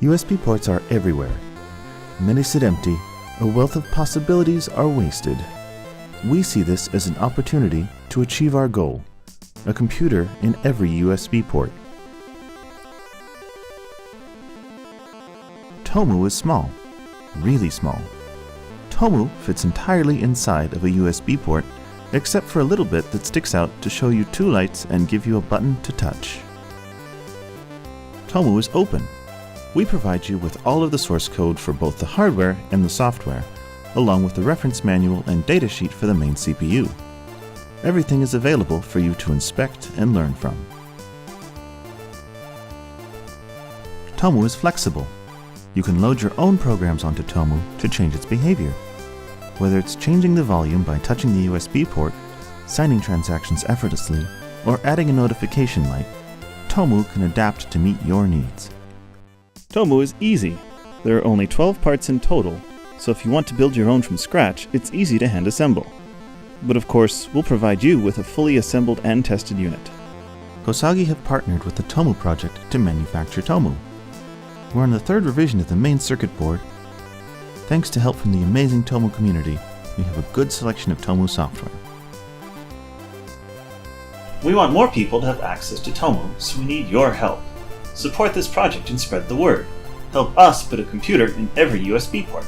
USB ports are everywhere. Many sit empty. A wealth of possibilities are wasted. We see this as an opportunity to achieve our goal, a computer in every USB port. Tomu is small, really small. Tomu fits entirely inside of a USB port, except for a little bit that sticks out to show you two lights and give you a button to touch. Tomu is open. We provide you with all of the source code for both the hardware and the software, along with the reference manual and datasheet for the main CPU. Everything is available for you to inspect and learn from. Tomu is flexible. You can load your own programs onto Tomu to change its behavior. Whether it's changing the volume by touching the USB port, signing transactions effortlessly, or adding a notification light, Tomu can adapt to meet your needs. Tomu is easy. There are only 12 parts in total, so if you want to build your own from scratch, it's easy to hand assemble. But of course, we'll provide you with a fully assembled and tested unit. Kosagi have partnered with the Tomu project to manufacture Tomu. We're on the third revision of the main circuit board. Thanks to help from the amazing Tomu community, we have a good selection of Tomu software. We want more people to have access to Tomu, so we need your help. Support this project and spread the word. Help us put a computer in every USB port.